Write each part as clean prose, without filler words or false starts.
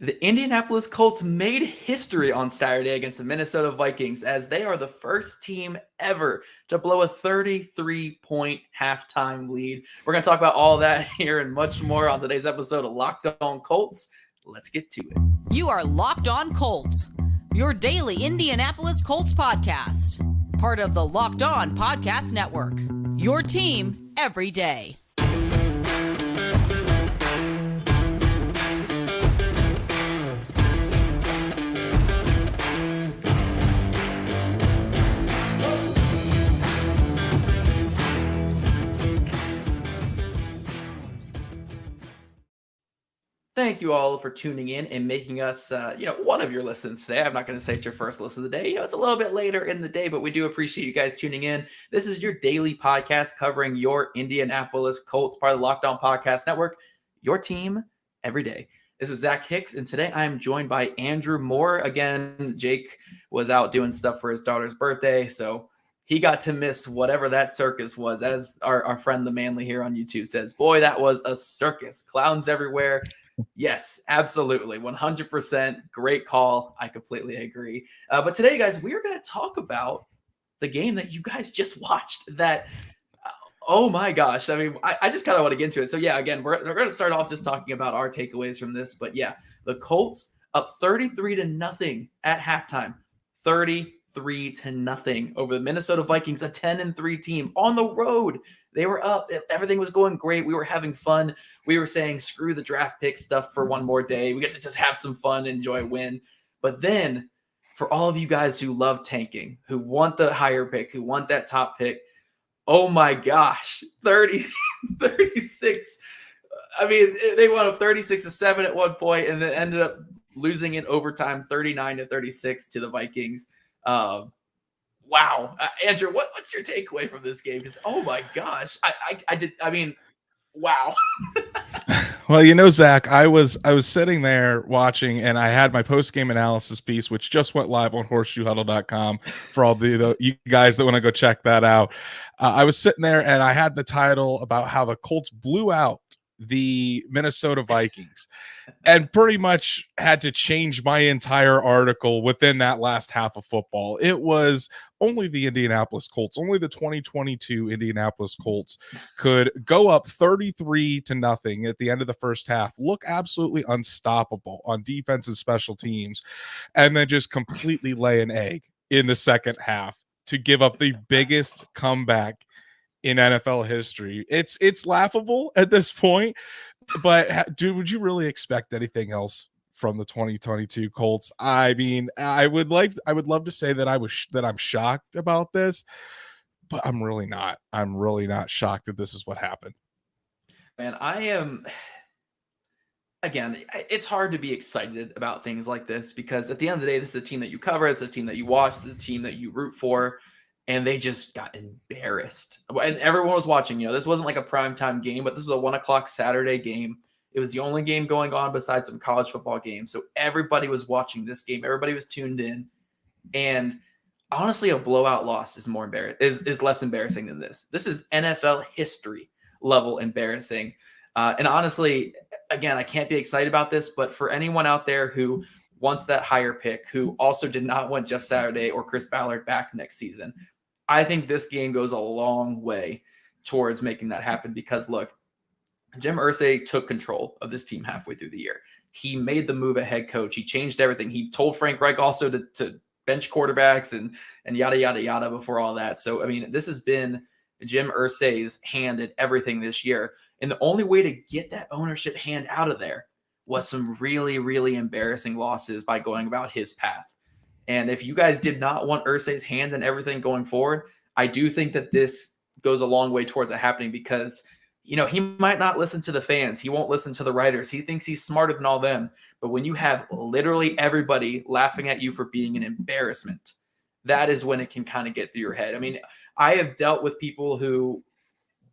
The Indianapolis Colts made history on Saturday against the Minnesota Vikings as they are the first team ever to blow a 33-point halftime lead. We're going to talk about all that here and much more on today's episode of Locked On Colts. Let's get to it. You are Locked On Colts, your daily Indianapolis Colts podcast. Part of the Locked On Podcast Network, your team every day. Thank you all for tuning in and making us, one of your listens today. I'm not going to say it's your first listen of the day. It's a little bit later in the day, but we do appreciate you guys tuning in. This is your daily podcast covering your Indianapolis Colts, part of the Locked On Podcast Network, your team every day. This is Zach Hicks, and today I am joined by Andrew Moore. Again, Jake was out doing stuff for his daughter's birthday, so he got to miss whatever that circus was. As our friend The Manly here on YouTube says, boy, that was a circus. Clowns everywhere. Yes, absolutely. 100%. Great call. I completely agree. But today, guys, we are going to talk about the game that you guys just watched that, oh my gosh. I mean, I just kind of want to get into it. So yeah, again, we're going to start off just talking about our takeaways from this. But yeah, the Colts up 33-0 at halftime. 33-0 over the Minnesota Vikings, a 10-3 team on the road. They were up. Everything was going great. We were having fun. We were saying, screw the draft pick stuff for one more day. We get to just have some fun, enjoy, win. But then for all of you guys who love tanking, who want the higher pick, who want that top pick, oh my gosh, 36. I mean, they went up 36-7 at one point and then ended up losing in overtime 39-36 to the Vikings. Wow. Andrew, what's your takeaway from this game? Because, oh my gosh, wow. Well, Zach, I was sitting there watching, and I had my post-game analysis piece, which just went live on horseshoehuddle.com for all the you guys that want to go check that out. I was sitting there, and I had the title about how the Colts blew out the Minnesota Vikings and pretty much had to change my entire article within that last half of football. It was only the Indianapolis Colts, only the 2022 Indianapolis Colts could go up 33-0 at the end of the first half, look absolutely unstoppable on defense and special teams, and then just completely lay an egg in the second half to give up the biggest comeback in NFL history. It's laughable at this point, but dude, would you really expect anything else from the 2022 Colts? I mean, I would love to say that I'm shocked about this, but I'm really not. I'm really not shocked that this is what happened. Man, I am. Again, it's hard to be excited about things like this because at the end of the day, this is a team that you cover. It's a team that you watch. It's a team that you root for. And they just got embarrassed. And everyone was watching. This wasn't like a primetime game, but this was a 1:00 Saturday game. It was the only game going on besides some college football games. So everybody was watching this game. Everybody was tuned in. And honestly, a blowout loss is is less embarrassing than this. This is NFL history level embarrassing. And honestly, again, I can't be excited about this, but for anyone out there who wants that higher pick, who also did not want Jeff Saturday or Chris Ballard back next season, I think this game goes a long way towards making that happen because, look, Jim Irsay took control of this team halfway through the year. He made the move at head coach. He changed everything. He told Frank Reich also to bench quarterbacks and yada, yada, yada before all that. So, I mean, this has been Jim Irsay's hand in everything this year. And the only way to get that ownership hand out of there was some really, really embarrassing losses by going about his path. And if you guys did not want Irsay's hand in everything going forward, I do think that this goes a long way towards it happening because, he might not listen to the fans. He won't listen to the writers. He thinks he's smarter than all them. But when you have literally everybody laughing at you for being an embarrassment, that is when it can kind of get through your head. I mean, I have dealt with people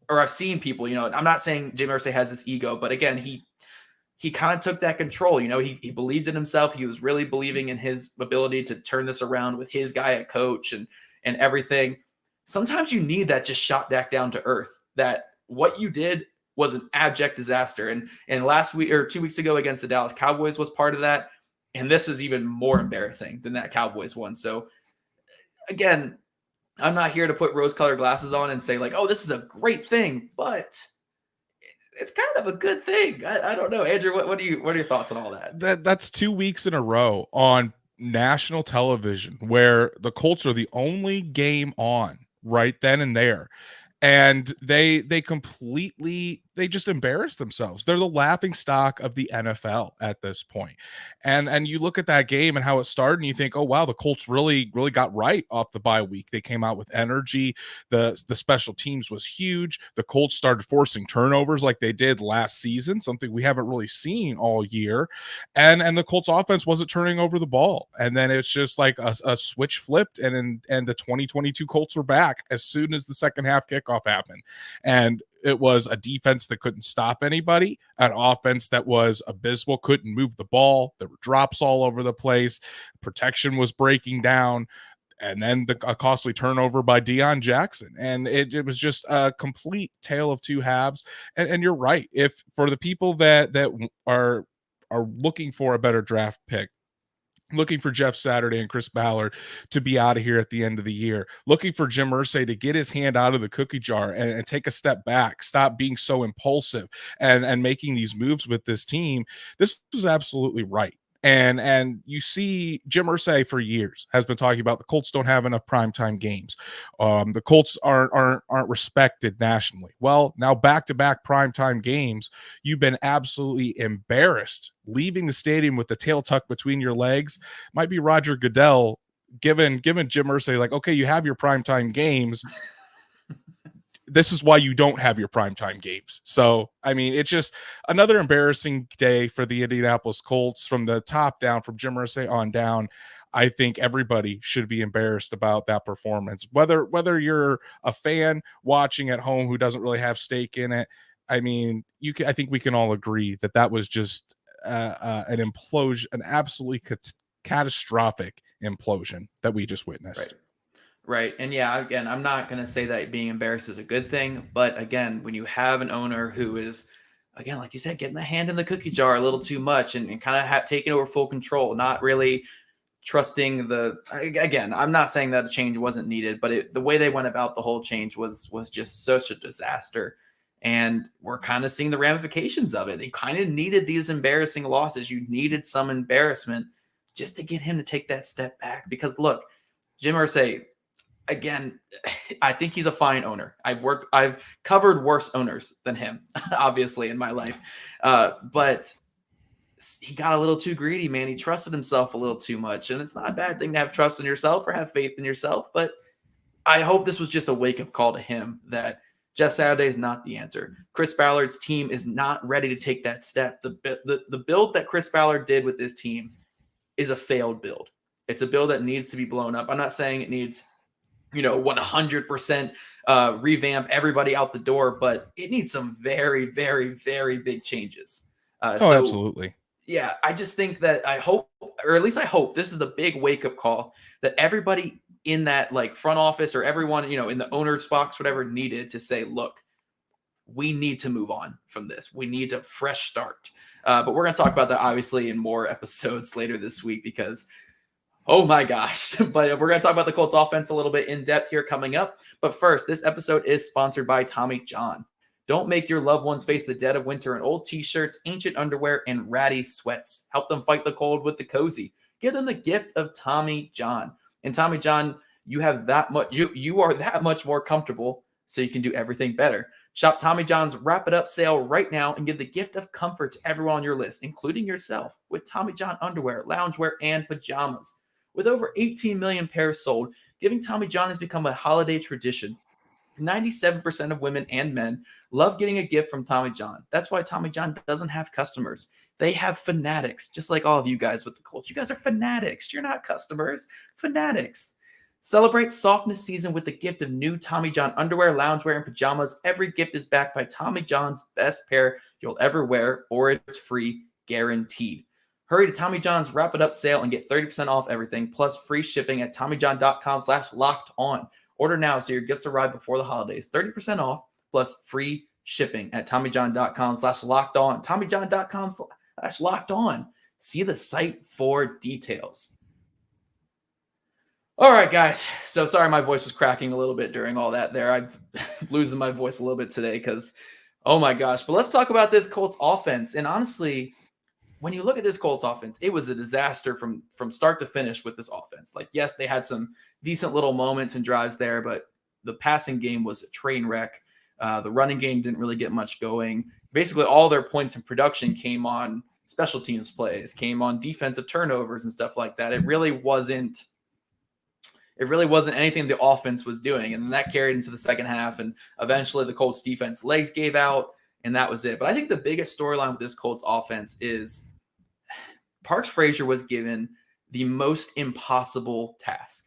I've seen people, I'm not saying Jim Irsay has this ego, but again, he kind of took that control. He believed in himself. He was really believing in his ability to turn this around with his guy at coach and everything. Sometimes you need that just shot back down to earth, that what you did was an abject disaster. And last week or 2 weeks ago against the Dallas Cowboys was part of that. And this is even more embarrassing than that Cowboys one. So again, I'm not here to put rose-colored glasses on and say like, oh, this is a great thing, but it's kind of a good thing. I don't know, Andrew. What are your thoughts on all that? That's 2 weeks in a row on national television where the Colts are the only game on right then and there, and they just embarrass themselves. They're the laughing stock of the NFL at this point. And you look at that game and how it started, and you think, oh wow, the Colts really got right off the bye week. They came out with energy. The special teams was huge. The Colts started forcing turnovers like they did last season, something we haven't really seen all year. And the Colts offense wasn't turning over the ball. And then it's just like a switch flipped, and the 2022 Colts were back as soon as the second half kickoff happened. And it was a defense that couldn't stop anybody, an offense that was abysmal, couldn't move the ball. There were drops all over the place. Protection was breaking down. And then a costly turnover by Deion Jackson. And it was just a complete tale of two halves. And you're right. If for the people that are looking for a better draft pick, looking for Jeff Saturday and Chris Ballard to be out of here at the end of the year, looking for Jim Irsay to get his hand out of the cookie jar and take a step back, stop being so impulsive and making these moves with this team, this was absolutely right. And you see Jim Irsay for years has been talking about the Colts don't have enough primetime games. The Colts aren't respected nationally. Well, now back-to-back primetime games, you've been absolutely embarrassed. Leaving the stadium with the tail tucked between your legs might be Roger Goodell giving Jim Irsay like, okay, you have your primetime games. This is why you don't have your primetime games. So, I mean, it's just another embarrassing day for the Indianapolis Colts from the top down, from Jim Irsay on down. I think everybody should be embarrassed about that performance, whether you're a fan watching at home who doesn't really have stake in it. I mean, I think we can all agree that was just an implosion, an absolutely catastrophic implosion that we just witnessed. Right. And yeah, again, I'm not going to say that being embarrassed is a good thing. But again, when you have an owner who is, again, like you said, getting the hand in the cookie jar a little too much and kind of taking over full control, not really trusting again, I'm not saying that a change wasn't needed, but the way they went about the whole change was just such a disaster. And we're kind of seeing the ramifications of it. They kind of needed these embarrassing losses. You needed some embarrassment just to get him to take that step back. Because look, Jim Irsay, again, I think he's a fine owner. I've covered worse owners than him, obviously, in my life. But he got a little too greedy, man. He trusted himself a little too much. And it's not a bad thing to have trust in yourself or have faith in yourself. But I hope this was just a wake-up call to him that Jeff Saturday is not the answer. Chris Ballard's team is not ready to take that step. The build that Chris Ballard did with this team is a failed build. It's a build that needs to be blown up. I'm not saying it needs 100% revamp everybody out the door, but it needs some very, very, very big changes. Absolutely. Yeah, I just think that I hope this is the big wake-up call that everybody in that like front office or everyone, in the owner's box, whatever, needed to say, look, we need to move on from this. We need a fresh start. But we're going to talk about that obviously in more episodes later this week because oh my gosh. But we're going to talk about the Colts offense a little bit in depth here coming up. But first, this episode is sponsored by Tommy John. Don't make your loved ones face the dead of winter in old t-shirts, ancient underwear, and ratty sweats. Help them fight the cold with the cozy. Give them the gift of Tommy John. And Tommy John, you are that much more comfortable, so you can do everything better. Shop Tommy John's Wrap It Up sale right now and give the gift of comfort to everyone on your list, including yourself, with Tommy John underwear, loungewear, and pajamas. With over 18 million pairs sold, giving Tommy John has become a holiday tradition. 97% of women and men love getting a gift from Tommy John. That's why Tommy John doesn't have customers. They have fanatics, just like all of you guys with the Colts. You guys are fanatics. You're not customers, fanatics. Celebrate softness season with the gift of new Tommy John underwear, loungewear, and pajamas. Every gift is backed by Tommy John's best pair you'll ever wear, or it's free, guaranteed. Hurry to Tommy John's Wrap It Up sale and get 30% off everything, plus free shipping at TommyJohn.com/lockedon. Order now so your gifts arrive before the holidays. 30% off, plus free shipping at TommyJohn.com/locked-on. TommyJohn.com/locked-on. See the site for details. All right, guys. So sorry my voice was cracking a little bit during all that there. I'm losing my voice a little bit today because, oh my gosh. But let's talk about this Colts offense. And honestly, when you look at this Colts offense, it was a disaster from start to finish with this offense. Like, yes, they had some decent little moments and drives there, but the passing game was a train wreck. The running game didn't really get much going. Basically, all their points in production came on special teams plays, came on defensive turnovers and stuff like that. It really wasn't anything the offense was doing. And then that carried into the second half. And eventually the Colts defense legs gave out and that was it. But I think the biggest storyline with this Colts offense is Parks Frazier was given the most impossible task.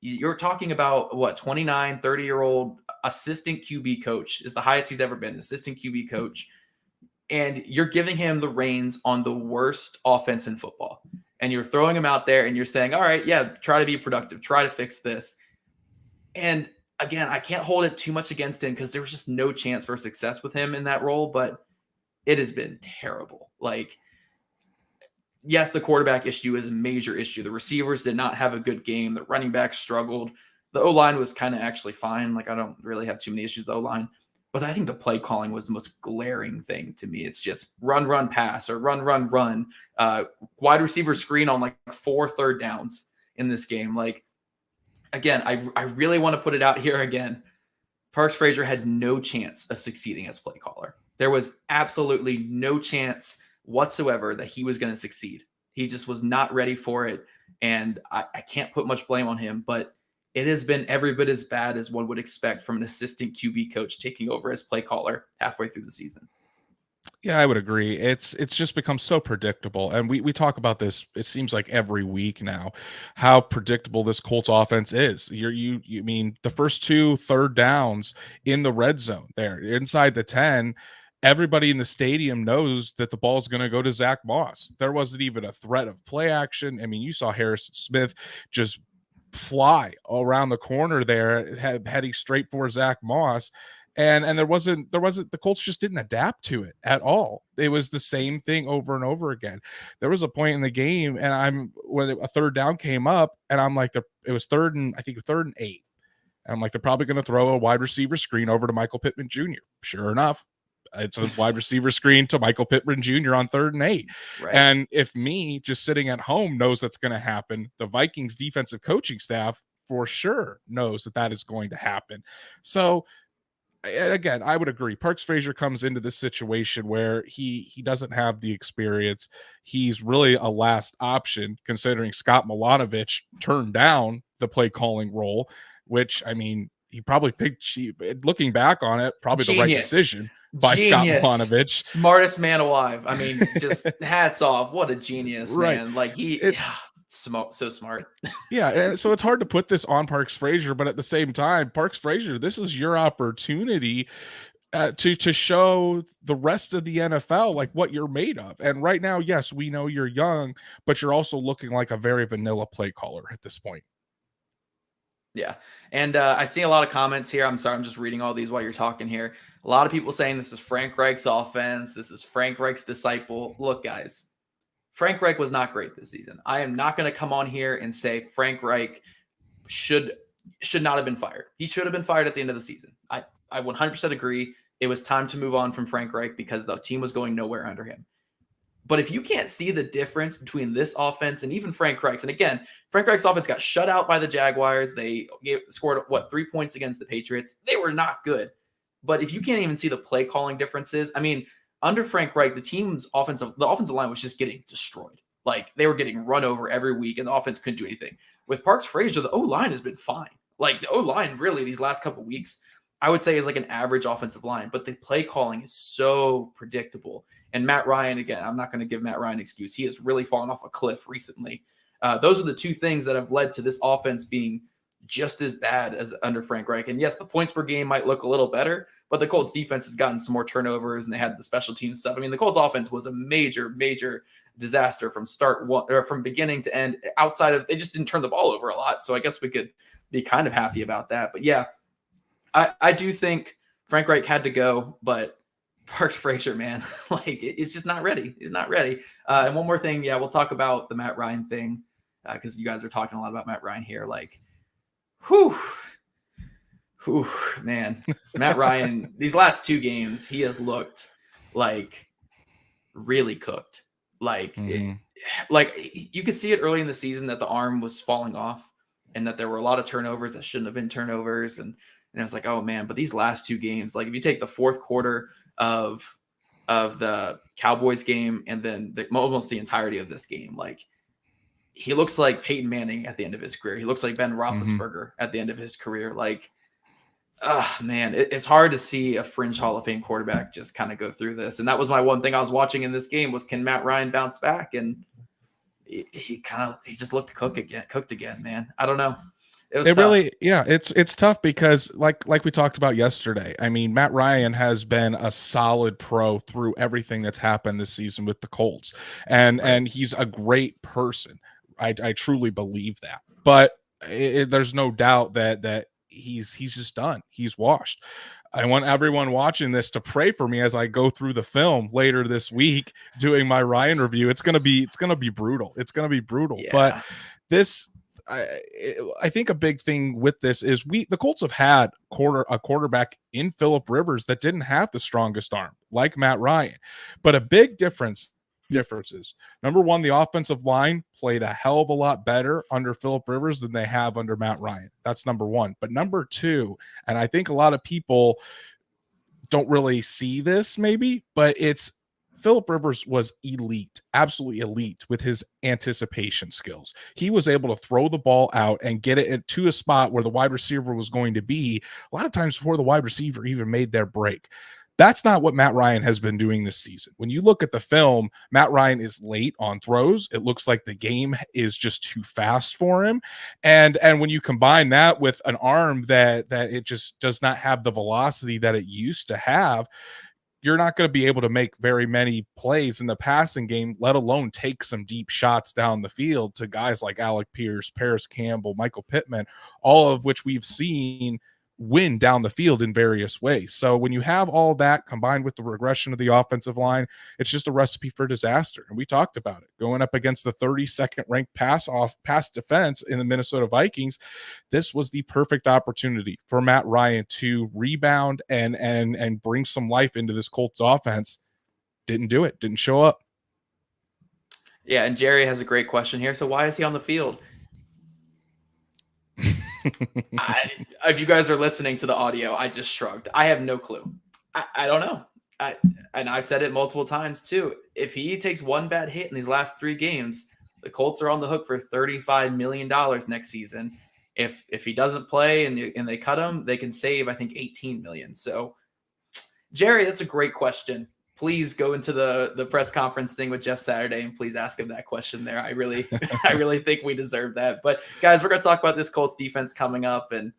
You're talking about what, 29, 30-year-old assistant QB coach is the highest he's ever been, assistant QB coach. And you're giving him the reins on the worst offense in football. And you're throwing him out there and you're saying, all right, yeah, try to be productive, try to fix this. And again, I can't hold it too much against him because there was just no chance for success with him in that role, but it has been terrible. Like, yes, the quarterback issue is a major issue. The receivers did not have a good game. The running backs struggled. The O-line was kind of actually fine. Like, I don't really have too many issues with the O-line. But I think the play calling was the most glaring thing to me. It's just run, run, pass, or run, run, run. Wide receiver screen on like 4 third downs in this game. Like, again, I really want to put it out here again. Parks Frazier had no chance of succeeding as play caller. There was absolutely no chance whatsoever that he was going to succeed. He just was not ready for it. And I can't put much blame on him, but it has been every bit as bad as one would expect from an assistant QB coach taking over as play caller halfway through the season. Yeah, I would agree. It's just become so predictable. And we talk about this, it seems like every week now, how predictable this Colts offense is. You mean the first 2 third downs in the red zone there inside the 10, everybody in the stadium knows that the ball is going to go to Zach Moss. There wasn't even a threat of play action. I mean, you saw Harrison Smith just fly around the corner there, heading straight for Zach Moss. And there wasn't the Colts just didn't adapt to it at all. It was the same thing over and over again. There was a point in the game and when a third down came up and I'm like, it was third and 8. And I'm like, they're probably going to throw a wide receiver screen over to Michael Pittman Jr. Sure enough, it's a wide receiver screen to Michael Pittman Jr. on 3rd and 8. Right. And if me just sitting at home knows that's going to happen, the Vikings defensive coaching staff for sure knows that is going to happen. So again, I would agree. Parks Frazier comes into this situation where he doesn't have the experience. He's really a last option considering Scott Milanovic turned down the play calling role, which, I mean, he probably picked, looking back on it, probably the right decision by Scott Milanovic. Smartest man alive. I mean, just hats off. What a genius, man. Like so smart. Yeah, and so it's hard to put this on Parks Frazier, but at the same time, Parks Frazier, this is your opportunity to show the rest of the NFL like what you're made of. And right now, yes, we know you're young, but you're also looking like a very vanilla play caller at this point. Yeah. And I see a lot of comments here. I'm sorry, I'm just reading all these while you're talking here. A lot of people saying this is Frank Reich's offense. This is Frank Reich's disciple. Look, guys, Frank Reich was not great this season. I am not going to come on here and say Frank Reich should not have been fired. He should have been fired at the end of the season. I 100% agree. It was time to move on from Frank Reich because the team was going nowhere under him. But if you can't see the difference between this offense and even Frank Reich's, and again, Frank Reich's offense got shut out by the Jaguars. They scored, 3 points against the Patriots. They were not good. But if you can't even see the play calling differences, I mean, under Frank Reich, the offensive line was just getting destroyed. Like, they were getting run over every week, and the offense couldn't do anything. With Parks Frazier, the O-line has been fine. Like, the O-line really these last couple weeks, I would say is like an average offensive line, but the play calling is so predictable. And Matt Ryan, again, I'm not going to give Matt Ryan an excuse. He has really fallen off a cliff recently. Those are the two things that have led to this offense being just as bad as under Frank Reich. And yes, the points per game might look a little better, but the Colts defense has gotten some more turnovers and they had the special team stuff. I mean, the Colts offense was a major, major disaster from beginning to end. Outside of, they just didn't turn the ball over a lot. So I guess we could be kind of happy about that. But yeah, I do think Frank Reich had to go, but Parks Frazier, man, like it's just not ready. He's not ready. And one more thing, we'll talk about the Matt Ryan thing because you guys are talking a lot about Matt Ryan here. Like, whew, man, Matt Ryan. These last 2 games, he has looked like really cooked. Like, like you could see it early in the season that the arm was falling off, and that there were a lot of turnovers that shouldn't have been turnovers, and I was like, oh man. But these last 2 games, like if you take the fourth quarter of the Cowboys game and then almost the entirety of this game, like he looks like Peyton Manning at the end of his career. He looks like Ben Roethlisberger at the end of his career. Like, man, it's hard to see a fringe Hall of Fame quarterback just kind of go through this. And that was my one thing I was watching in this game was, can Matt Ryan bounce back? And he just looked cooked again, man. I don't know. It really, it's tough because like we talked about yesterday. I mean, Matt Ryan has been a solid pro through everything that's happened this season with the Colts, and he's a great person. I truly believe that. But there's no doubt that he's just done. He's washed. I want everyone watching this to pray for me as I go through the film later this week doing my Ryan review. It's gonna be brutal. It's gonna be brutal. Yeah. But this. I think a big thing with this is the Colts have had a quarterback in Phillip Rivers that didn't have the strongest arm like Matt Ryan, but a big differences. Number one, the offensive line played a hell of a lot better under Phillip Rivers than they have under Matt Ryan. That's number one. But number two, and I think a lot of people don't really see this maybe, but it's Phillip Rivers was elite, absolutely elite with his anticipation skills. He was able to throw the ball out and get it to a spot where the wide receiver was going to be a lot of times before the wide receiver even made their break. That's not what Matt Ryan has been doing this season. When you look at the film, Matt Ryan is late on throws. It looks like the game is just too fast for him. And when you combine that with an arm that it just does not have the velocity that it used to have, you're not going to be able to make very many plays in the passing game, let alone take some deep shots down the field to guys like Alec Pierce, Paris Campbell, Michael Pittman, all of which we've seen win down the field in various ways. So when you have all that combined with the regression of the offensive line, it's just a recipe for disaster. And we talked about it going up against the 32nd ranked pass defense in the Minnesota Vikings. This was the perfect opportunity for Matt Ryan to rebound and bring some life into this Colts offense. Didn't do it. Didn't show up. Yeah. And Jerry has a great question here. So why is he on the field? If you guys are listening to the audio, I just shrugged. I have no clue. I don't know. And I've said it multiple times too. If he takes one bad hit in these last 3 games, the Colts are on the hook for $35 million next season. If he doesn't play and they cut him, they can save, I think, $18 million. So, Jerry, that's a great question. Please go into the press conference thing with Jeff Saturday and please ask him that question there. I really think we deserve that. But guys, we're going to talk about this Colts defense coming up and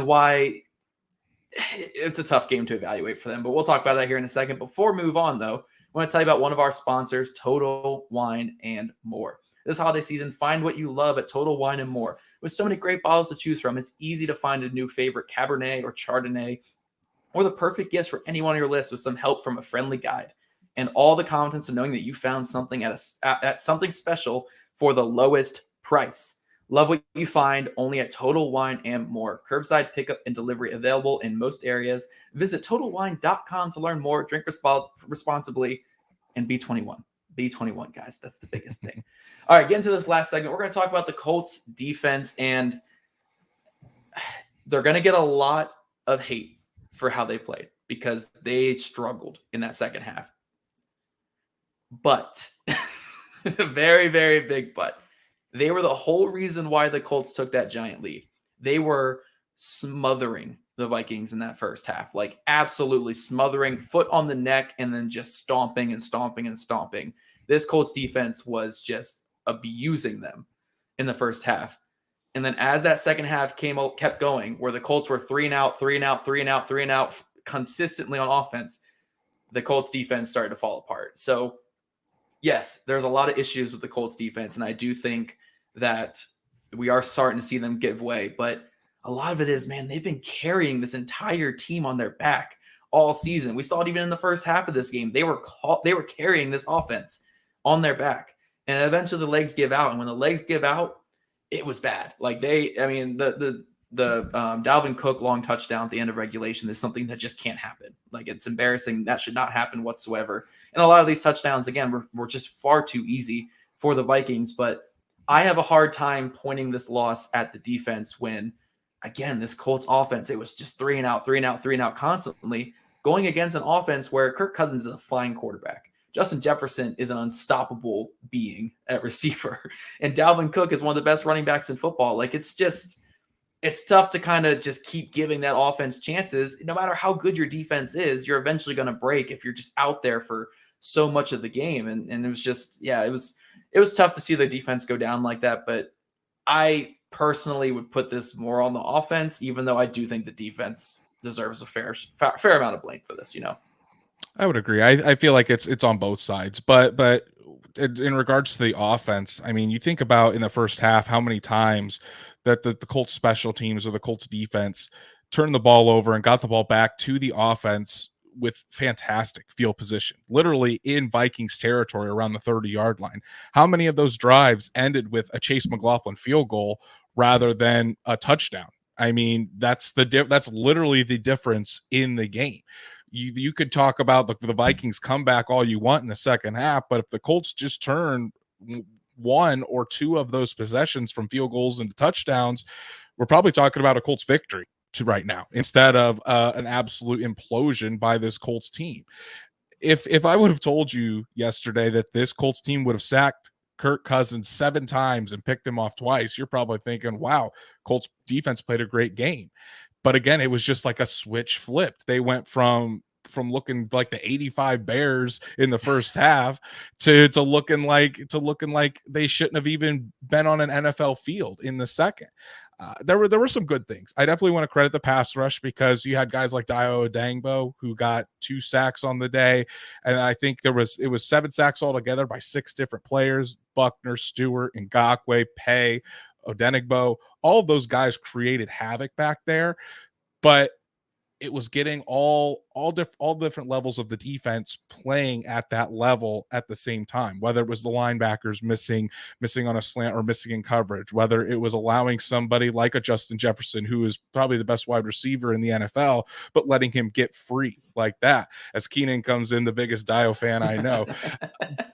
why it's a tough game to evaluate for them. But we'll talk about that here in a second. Before we move on, though, I want to tell you about one of our sponsors, Total Wine and More. This holiday season, find what you love at Total Wine and More. With so many great bottles to choose from, it's easy to find a new favorite Cabernet or Chardonnay, or the perfect gifts for anyone on your list with some help from a friendly guide. And all the confidence of knowing that you found something at something special for the lowest price. Love what you find only at Total Wine and More. Curbside pickup and delivery available in most areas. Visit TotalWine.com to learn more. Drink responsibly and be 21. Be 21, guys. That's the biggest thing. All right, get into this last segment. We're going to talk about the Colts defense, and they're going to get a lot of hate for how they played because they struggled in that second half. But, very, very big but, they were the whole reason why the Colts took that giant lead. They were smothering the Vikings in that first half, like absolutely smothering, foot on the neck, and then just stomping and stomping and stomping. This Colts defense was just abusing them in the first half. And then as that second half kept going, where the Colts were 3 and out consistently on offense, the Colts defense started to fall apart. So, yes, there's a lot of issues with the Colts defense, and I do think that we are starting to see them give way. But a lot of it is, man, they've been carrying this entire team on their back all season. We saw it even in the first half of this game. They were carrying this offense on their back, and eventually the legs give out. And when the legs give out, it was bad. Like the Dalvin Cook long touchdown at the end of regulation is something that just can't happen. Like, it's embarrassing. That should not happen whatsoever. And a lot of these touchdowns, again, were just far too easy for the Vikings. But I have a hard time pointing this loss at the defense when, again, this Colts offense, it was just 3 and out constantly, going against an offense where Kirk Cousins is a fine quarterback. Justin Jefferson is an unstoppable being at receiver. And Dalvin Cook is one of the best running backs in football. Like, it's tough to kind of just keep giving that offense chances. No matter how good your defense is, you're eventually going to break if you're just out there for so much of the game. And it was just, yeah, it was tough to see the defense go down like that. But I personally would put this more on the offense, even though I do think the defense deserves a fair amount of blame for this, I would agree. I feel like it's on both sides, but in regards to the offense, I mean, you think about in the first half how many times that the Colts special teams or the Colts defense turned the ball over and got the ball back to the offense with fantastic field position, literally in Vikings territory around the 30-yard line. How many of those drives ended with a Chase McLaughlin field goal rather than a touchdown? I mean, that's literally the difference in the game. You could talk about the Vikings comeback all you want in the second half, but if the Colts just turn one or two of those possessions from field goals into touchdowns, we're probably talking about a Colts victory right now instead of an absolute implosion by this Colts team. If I would have told you yesterday that this Colts team would have sacked Kirk Cousins 7 times and picked him off twice, you're probably thinking, wow, Colts defense played a great game. But again, it was just like a switch flipped. They went from looking like the 85 Bears in the first half to looking like they shouldn't have even been on an NFL field in the second. There were some good things. I definitely want to credit the pass rush because you had guys like Dio Odangbo who got 2 sacks on the day, and I think it was 7 sacks altogether by 6 different players: Buckner, Stewart, Ngakoue, Pay, Odenigbo. All of those guys created havoc back there, but it was getting all different levels of the defense playing at that level at the same time, whether it was the linebackers missing on a slant or missing in coverage, whether it was allowing somebody like a Justin Jefferson, who is probably the best wide receiver in the NFL, but letting him get free like that. As Keenan comes in, the biggest Dio fan I know.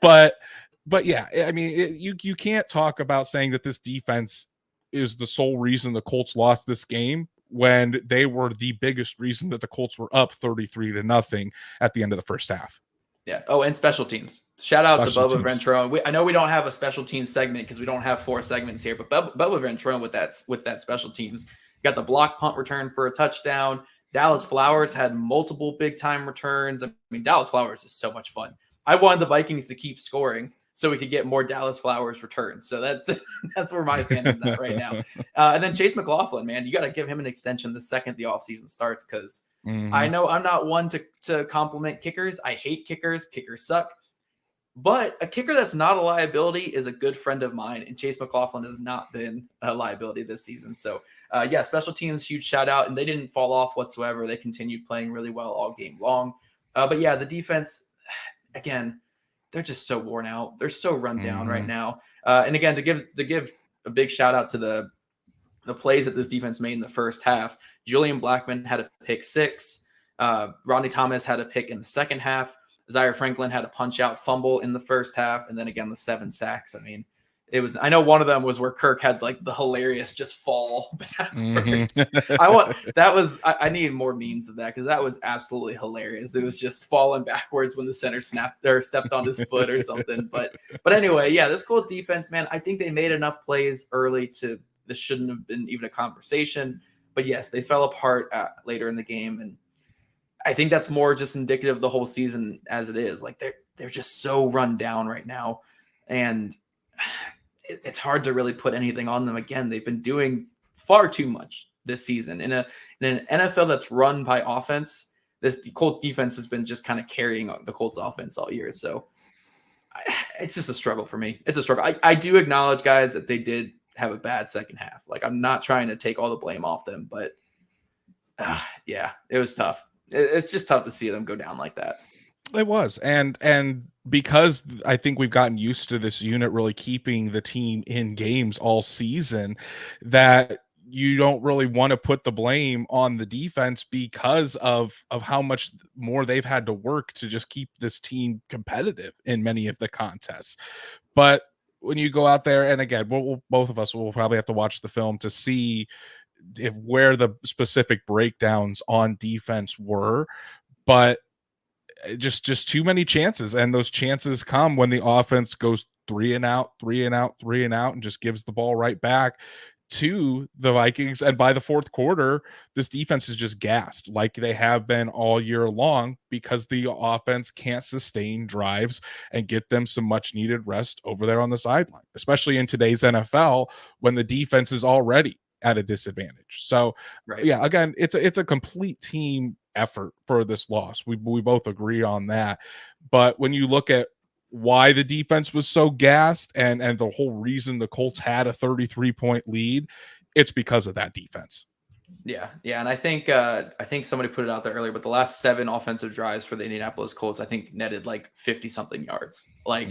But yeah, I mean, you can't talk about saying that this defense is the sole reason the Colts lost this game when they were the biggest reason that the Colts were up 33-0 at the end of the first half. Yeah. Oh, and special teams. Shout out to Bubba Ventrone. I know we don't have a special teams segment because we don't have 4 segments here, but Bubba Ventrone with that special teams got the block punt return for a touchdown. Dallas Flowers had multiple big time returns. I mean, Dallas Flowers is so much fun. I wanted the Vikings to keep scoring so we could get more Dallas Flowers returns. So that's where my fandom's at right now. And then Chase McLaughlin, man, you got to give him an extension the second the offseason starts, because I know I'm not one to compliment kickers. I hate kickers. Kickers suck. But a kicker that's not a liability is a good friend of mine, and Chase McLaughlin has not been a liability this season. So, yeah, special teams, huge shout out, and they didn't fall off whatsoever. They continued playing really well all game long. But, yeah, the defense, again, they're just so worn out. They're so run down right now. And again, to give a big shout out to the plays that this defense made in the first half. Julian Blackmon had a pick 6. Rodney Thomas had a pick in the second half. Zaire Franklin had a punch out fumble in the first half. And then again, the 7 sacks. I mean, I know one of them was where Kirk had like the hilarious just fall backward. I need more memes of that, because that was absolutely hilarious. It was just falling backwards when the center snapped or stepped on his foot or something. But anyway, yeah, this Colts defense, man, I think they made enough plays early this shouldn't have been even a conversation. But yes, they fell apart later in the game. And I think that's more just indicative of the whole season as it is. Like they're just so run down right now. And it's hard to really put anything on them. Again, they've been doing far too much this season. In an NFL that's run by offense, the Colts defense has been just kind of carrying the Colts offense all year. So it's just a struggle for me. It's a struggle. I do acknowledge, guys, that they did have a bad second half. Like, I'm not trying to take all the blame off them, but yeah, it was tough. It's just tough to see them go down like that. It was. And because I think we've gotten used to this unit really keeping the team in games all season, that you don't really want to put the blame on the defense because of how much more they've had to work to just keep this team competitive in many of the contests. But when you go out there, and again, both of us will probably have to watch the film to see where the specific breakdowns on defense were, but just too many chances, and those chances come when the offense goes 3 and out, and just gives the ball right back to the Vikings. And by the fourth quarter, this defense is just gassed like they have been all year long, because the offense can't sustain drives and get them some much needed rest over there on the sideline, especially in today's NFL when the defense is already at a disadvantage. So Right. yeah, again, it's a complete team effort for this loss. We both agree on that. But when you look at why the defense was so gassed and the whole reason the Colts had a 33-point lead, it's because of that defense. Yeah. And I think somebody put it out there earlier, but the last 7 offensive drives for the Indianapolis Colts, I think, netted like 50 something yards. Like,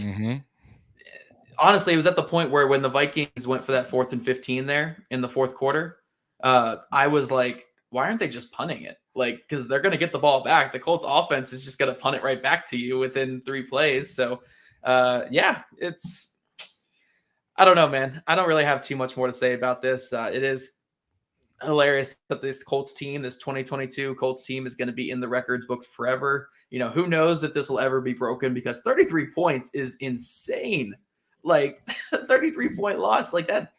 honestly, it was at the point where when the Vikings went for that 4th and 15 there in the fourth quarter, I was like, why aren't they just punting it? Like, because they're going to get the ball back. The Colts offense is just going to punt it right back to you within 3 plays. So, yeah, I don't know, man. I don't really have too much more to say about this. It is hilarious that this Colts team, this 2022 Colts team, is going to be in the records book forever. You know, who knows if this will ever be broken, because 33 points is insane. Like, 33-point loss like that.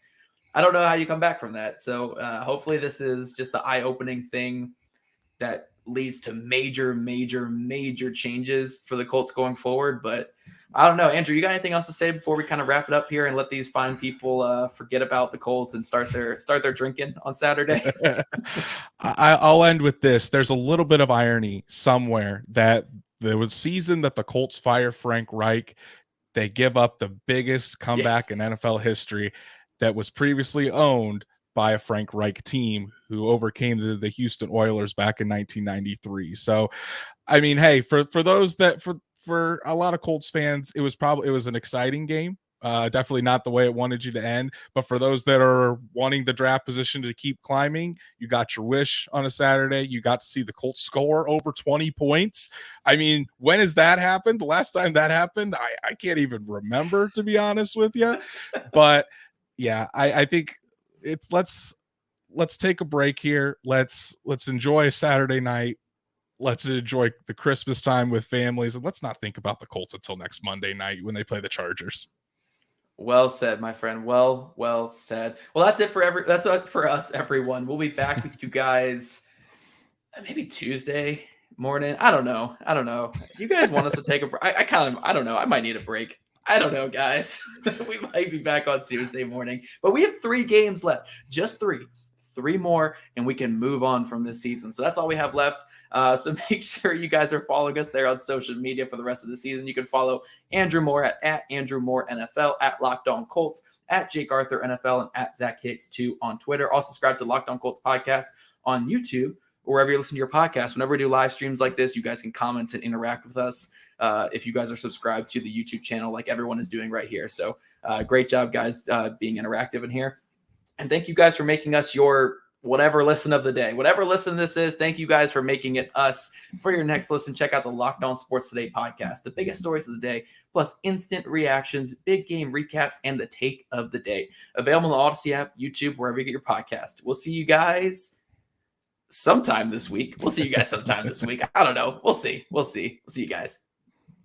I don't know how you come back from that. So hopefully this is just the eye-opening thing that leads to major changes for the Colts going forward. But I don't know. Andrew, you got anything else to say before we kind of wrap it up here and let these fine people forget about the Colts and start their drinking on Saturday? I'll end with this. There's a little bit of irony somewhere that there was season that the Colts fire Frank Reich. They give up the biggest comeback in NFL history that was previously owned by a Frank Reich team who overcame the Houston Oilers back in 1993. So, I mean, hey, for those that for a lot of Colts fans, it was an exciting game. Definitely not the way it wanted you to end. But for those that are wanting the draft position to keep climbing, you got your wish on a Saturday. You got to see the Colts score over 20 points. I mean, when has that happened? The last time that happened, I can't even remember, to be honest with you. But yeah, I think let's take a break here. Let's enjoy a Saturday night. Let's enjoy the Christmas time with families, and let's not think about the Colts until next Monday night when they play the Chargers. Well said, my friend. Well said. Well, that's it for us, everyone. We'll be back with you guys maybe Tuesday morning. I don't know. Do you guys want us to take a break? I don't know. I might need a break. I don't know, guys. We might be back on Tuesday morning, but we have 3 games left. Just 3 more, and we can move on from this season. So that's all we have left. So make sure you guys are following us there on social media for the rest of the season. You can follow Andrew Moore at Andrew Moore NFL, at Locked On Colts, at Jake Arthur NFL, and at Zach Hicks 2 on Twitter. Also subscribe to Locked On Colts podcast on YouTube, or wherever you listen to your podcast. Whenever we do live streams like this, you guys can comment and interact with us if you guys are subscribed to the YouTube channel like everyone is doing right here. So great job, guys, being interactive in here. And thank you guys for making us your whatever listen of the day. Whatever listen this is, thank you guys for making it us. For your next listen, check out the Locked On Sports Today podcast, the biggest stories of the day, plus instant reactions, big game recaps, and the take of the day. Available on the Odyssey app, YouTube, wherever you get your podcast. We'll see you guys sometime this week. I don't know. We'll see you guys.